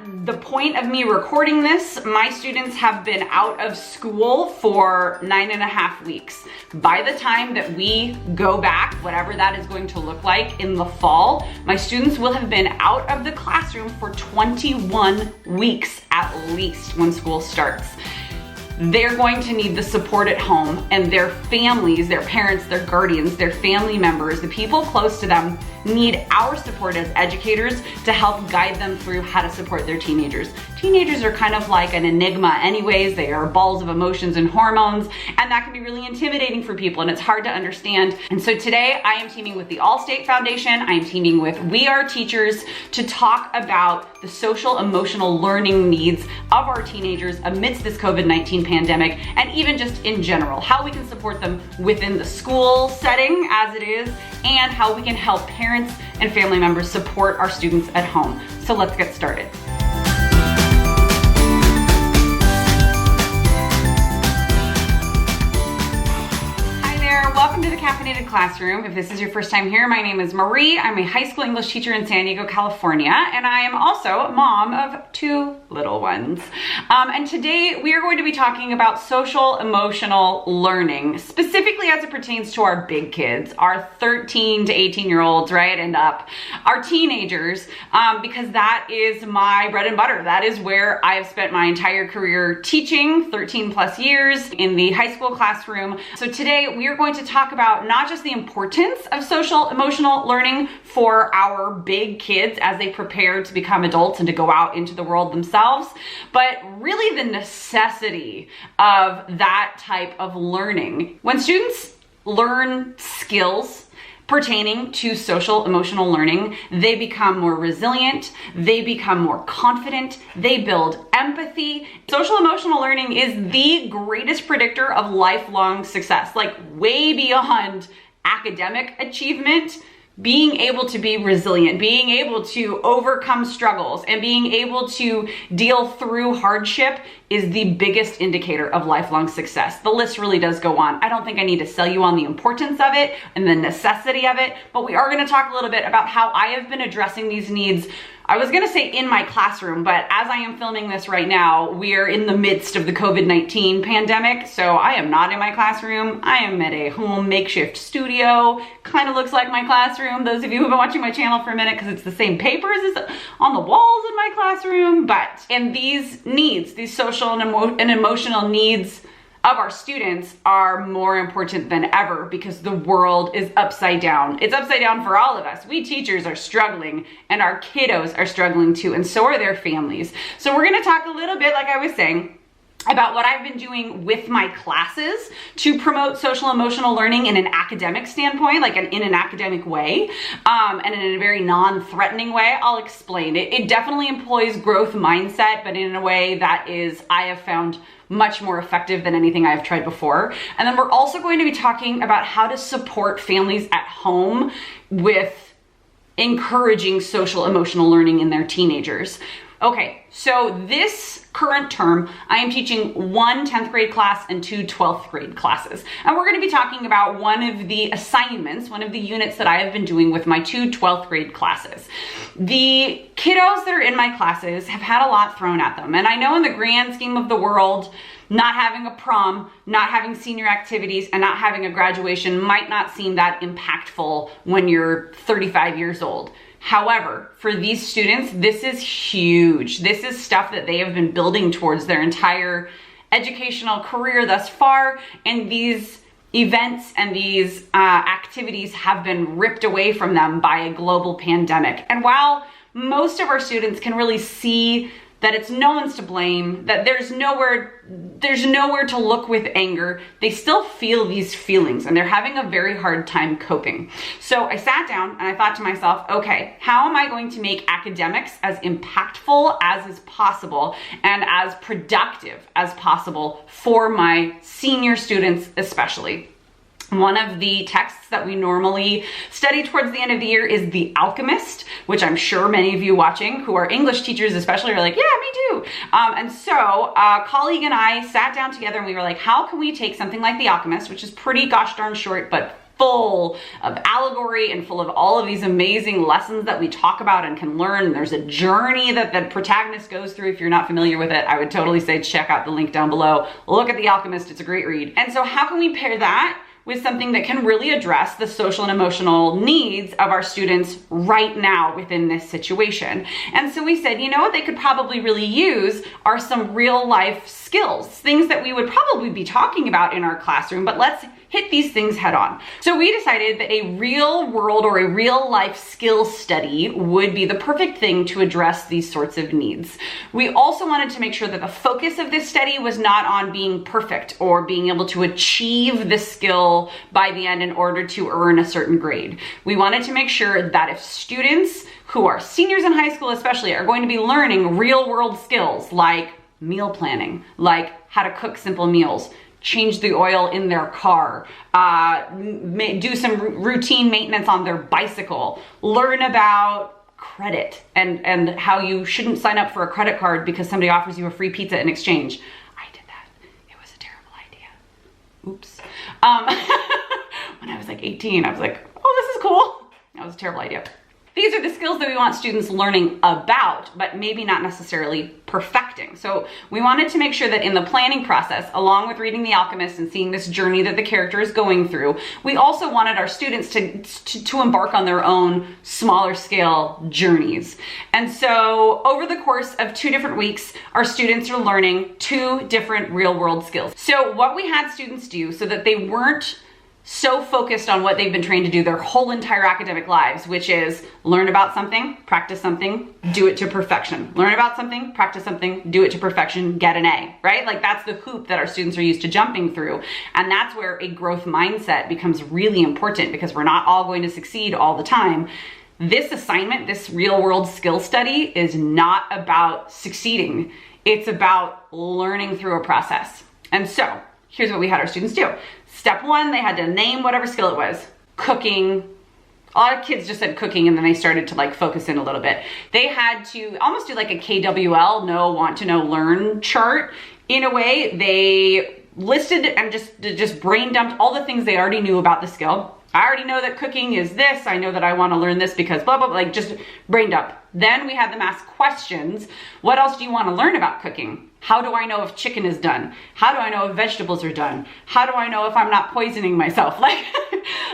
the point of me recording this, my students have been out of school for 9.5 weeks. By the time that we go back, whatever that is going to look like in the fall, my students will have been out of the classroom for 21 weeks at least when school starts. They're going to need the support at home, and their families, their parents, their guardians, their family members, the people close to them need our support as educators to help guide them through how to support their teenagers. Teenagers are kind of like an enigma anyways. They are balls of emotions and hormones, and that can be really intimidating for people, and it's hard to understand. And so today I am teaming with the Allstate Foundation. I am teaming with We Are Teachers to talk about the social emotional learning needs of our teenagers amidst this COVID-19 pandemic, and even just in general, how we can support them within the school setting as it is, and how we can help parents and family members support our students at home. So let's get started. Welcome to the Caffeinated Classroom. If this is your first time here, my name is Marie. I'm a high school English teacher in San Diego, California, and I am also a mom of 2 little ones. And today we are going to be talking about social emotional learning, specifically as it pertains to our big kids, our 13 to 18-year-olds, right, and up, our teenagers, because that is my bread and butter. That is where I've spent my entire career teaching, 13 plus years in the high school classroom. So today we are going to talk about not just the importance of social emotional learning for our big kids as they prepare to become adults and to go out into the world themselves, but really the necessity of that type of learning. When students learn skills pertaining to social emotional learning, they become more resilient, they become more confident, they build empathy. Social emotional learning is the greatest predictor of lifelong success, like way beyond academic achievement. Being able to be resilient, being able to overcome struggles, and being able to deal through hardship is the biggest indicator of lifelong success. The list really does go on. I don't think I need to sell you on the importance of it and the necessity of it, but we are going to talk a little bit about how I have been addressing these needs. I was going to say in my classroom, but as I am filming this right now, we are in the midst of the COVID-19 pandemic, so I am not in my classroom. I am at a home makeshift studio. Kind of looks like my classroom. Those of you who have been watching my channel for a minute, because it's the same papers as on the walls in my classroom, and these needs, these social and emotional needs of our students are more important than ever because the world is upside down. It's upside down for all of us. We teachers are struggling, and our kiddos are struggling too, and so are their families. So we're gonna talk a little bit, like I was saying, about what I've been doing with my classes to promote social emotional learning in an academic standpoint, like in an academic way, and in a very non-threatening way. I'll explain. It definitely employs growth mindset, but in a way that is, I have found, much more effective than anything I've tried before. And then we're also going to be talking about how to support families at home with encouraging social emotional learning in their teenagers. Okay, so this current term, I am teaching 1 10th grade class and 2 12th grade classes. And we're gonna be talking about one of the assignments, one of the units that I have been doing with my 2 12th grade classes. The kiddos that are in my classes have had a lot thrown at them. And I know in the grand scheme of the world, not having a prom, not having senior activities, and not having a graduation might not seem that impactful when you're 35 years old. However, for these students, this is huge. This is stuff that they have been building towards their entire educational career thus far, and these events and these activities have been ripped away from them by a global pandemic. And while most of our students can really see that it's no one's to blame, that there's nowhere to look with anger, they still feel these feelings and they're having a very hard time coping. So I sat down and I thought to myself, okay, how am I going to make academics as impactful as is possible and as productive as possible for my senior students especially? One of the texts that we normally study towards the end of the year is The Alchemist, which I'm sure many of you watching who are English teachers especially are like, yeah, me too. And so a colleague and I sat down together and we were like, how can we take something like The Alchemist, which is pretty gosh darn short, but full of allegory and full of all of these amazing lessons that we talk about and can learn. And there's a journey that the protagonist goes through. If you're not familiar with it, I would totally say check out the link down below. Look at The Alchemist, it's a great read. And so how can we pair that with something that can really address the social and emotional needs of our students right now within this situation? And so we said, you know what they could probably really use are some real life skills, things that we would probably be talking about in our classroom, but let's hit these things head on. So we decided that a real world or a real life skill study would be the perfect thing to address these sorts of needs. We also wanted to make sure that the focus of this study was not on being perfect or being able to achieve the skill by the end in order to earn a certain grade. We wanted to make sure that if students who are seniors in high school especially are going to be learning real world skills like meal planning, like how to cook simple meals, change the oil in their car, do some routine maintenance on their bicycle, learn about credit and how you shouldn't sign up for a credit card because somebody offers you a free pizza in exchange. I did that. It was a terrible idea. Oops. When I was like 18, I was like, oh, this is cool. That was a terrible idea. These are the skills that we want students learning about, but maybe not necessarily perfecting. So we wanted to make sure that in the planning process, along with reading The Alchemist and seeing this journey that the character is going through, we also wanted our students to embark on their own smaller scale journeys. And so over the course of 2 different weeks, our students are learning 2 different real world skills. So what we had students do so that they weren't so focused on what they've been trained to do their whole entire academic lives, which is learn about something, practice something, do it to perfection. Learn about something, practice something, do it to perfection, get an A, right? Like that's the hoop that our students are used to jumping through. And that's where a growth mindset becomes really important because we're not all going to succeed all the time. This assignment, this real world skill study is not about succeeding. It's about learning through a process. And so here's what we had our students do. Step 1, they had to name whatever skill it was. Cooking. A lot of kids just said cooking and then they started to like focus in a little bit. They had to almost do like a KWL, know, want to know, learn chart. In a way, they listed and just brain dumped all the things they already knew about the skill. I already know that cooking is this. I know that I want to learn this because blah, blah, blah, like just brain dump. Then we had them ask questions. What else do you want to learn about cooking? How do I know if chicken is done? How do I know if vegetables are done? How do I know if I'm not poisoning myself? Like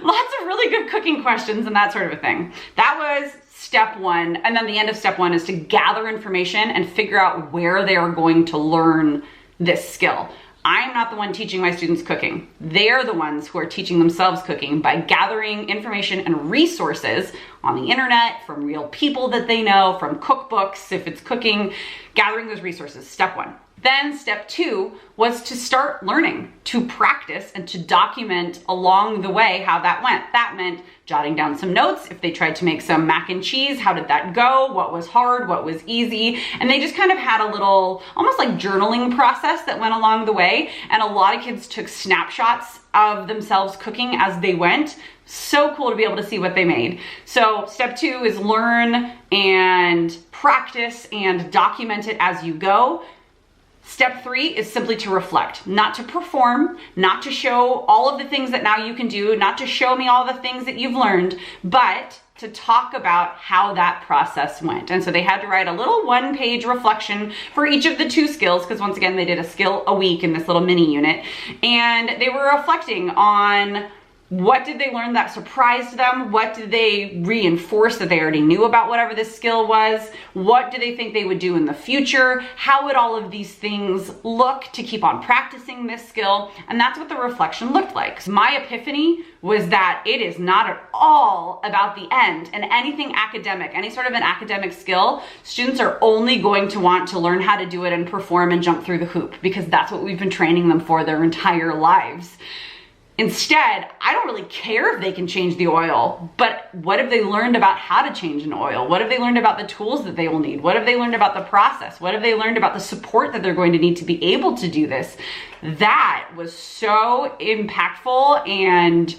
lots of really good cooking questions and that sort of a thing. That was step 1. And then the end of step 1 is to gather information and figure out where they are going to learn this skill. I'm not the one teaching my students cooking. They're the ones who are teaching themselves cooking by gathering information and resources on the internet, from real people that they know, from cookbooks, if it's cooking, gathering those resources, step 1. Then step 2 was to start learning, to practice and to document along the way how that went. That meant jotting down some notes. If they tried to make some mac and cheese, how did that go? What was hard? What was easy? And they just kind of had a little, almost like journaling process that went along the way. And a lot of kids took snapshots of themselves cooking as they went. So cool to be able to see what they made. So step 2 is learn and practice and document it as you go. Step 3 is simply to reflect, not to perform, not to show all of the things that now you can do, not to show me all the things that you've learned, but to talk about how that process went. And so they had to write a little 1-page reflection for each of the 2 skills, because once again, they did a skill a week in this little mini unit, and they were reflecting on what did they learn that surprised them? What did they reinforce that they already knew about whatever this skill was? What do they think they would do in the future? How would all of these things look to keep on practicing this skill? And that's what the reflection looked like. My epiphany was that it is not at all about the end and anything academic, any sort of an academic skill. Students are only going to want to learn how to do it and perform and jump through the hoop because that's what we've been training them for their entire lives. Instead, I don't really care if they can change the oil, but what have they learned about how to change an oil? What have they learned about the tools that they will need? What have they learned about the process? What have they learned about the support that they're going to need to be able to do this? That was so impactful and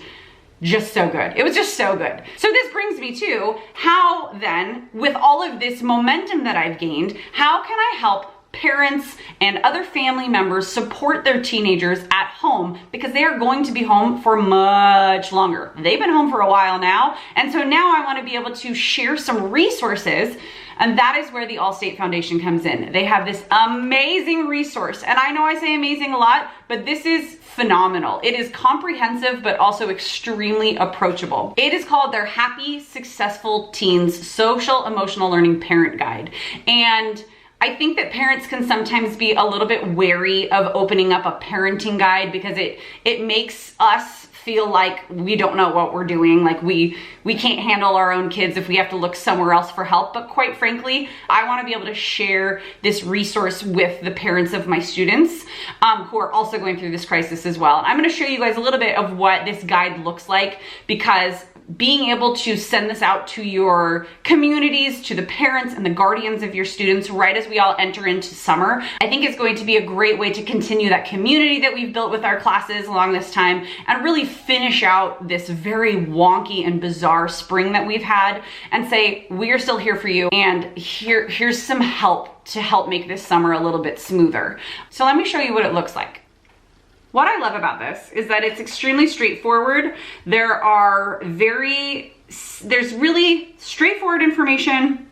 just so good. It was just so good. So this brings me to how then, with all of this momentum that I've gained, how can I help parents and other family members support their teenagers at home, because they are going to be home for much longer. They've been home for a while now, and so now I want to be able to share some resources, and that is where the Allstate Foundation comes in. They have this amazing resource, and I know I say amazing a lot, but this is phenomenal. It is comprehensive, but also extremely approachable. It is called their Happy Successful Teens Social Emotional Learning Parent Guide, and I think that parents can sometimes be a little bit wary of opening up a parenting guide, because it makes us feel like we don't know what we're doing, like we can't handle our own kids if we have to look somewhere else for help. But quite frankly, I want to be able to share this resource with the parents of my students who are also going through this crisis as well. And I'm going to show you guys a little bit of what this guide looks like, because being able to send this out to your communities, to the parents and the guardians of your students right as we all enter into summer, I think is going to be a great way to continue that community that we've built with our classes along this time, and really finish out this very wonky and bizarre spring that we've had, and say, we are still here for you, and here's some help to help make this summer a little bit smoother. So let me show you what it looks like. What I love about this is that it's extremely straightforward. There's really straightforward information.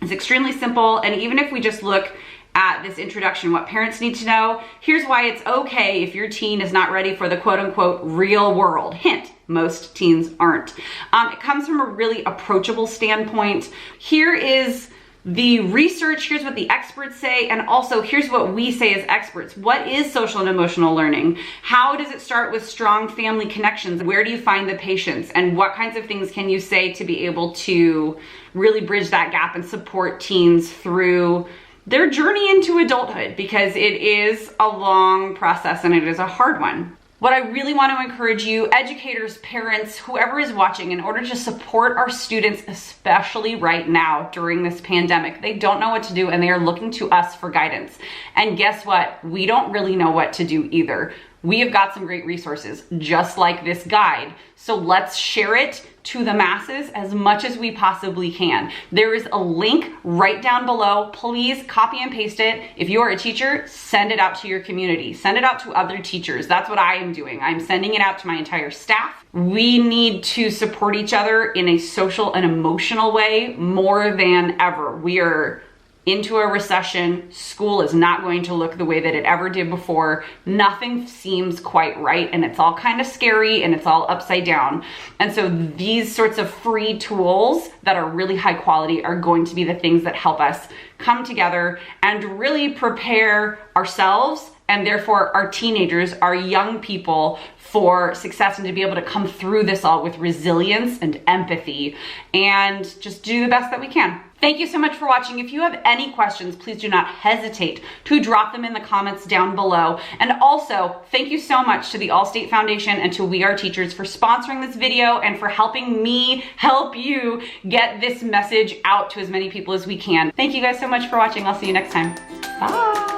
It's extremely simple. And even if we just look at this introduction, what parents need to know, here's why it's okay if your teen is not ready for the quote unquote real world. Hint, most teens aren't. It comes from a really approachable standpoint. Here is the research, here's what the experts say, and also here's what we say as experts. What is social and emotional learning? How does it start with strong family connections? Where do you find the patience? And what kinds of things can you say to be able to really bridge that gap and support teens through their journey into adulthood? Because it is a long process and it is a hard one. What I really want to encourage you, educators, parents, whoever is watching, in order to support our students, especially right now during this pandemic. They don't know what to do and they are looking to us for guidance. And guess what? We don't really know what to do either. We have got some great resources, just like this guide. So let's share it to the masses as much as we possibly can. There is a link right down below. Please copy and paste it. If you are a teacher, send it out to your community. Send it out to other teachers. That's what I am doing. I'm sending it out to my entire staff. We need to support each other in a social and emotional way more than ever. We are into a recession. School is not going to look the way that it ever did before. Nothing seems quite right, and it's all kind of scary and it's all upside down. And so these sorts of free tools that are really high quality are going to be the things that help us come together and really prepare ourselves, and therefore our teenagers, our young people, for success, and to be able to come through this all with resilience and empathy and just do the best that we can. Thank you so much for watching. If you have any questions, please do not hesitate to drop them in the comments down below. And also, thank you so much to the Allstate Foundation and to We Are Teachers for sponsoring this video and for helping me help you get this message out to as many people as we can. Thank you guys so much for watching. I'll see you next time. Bye.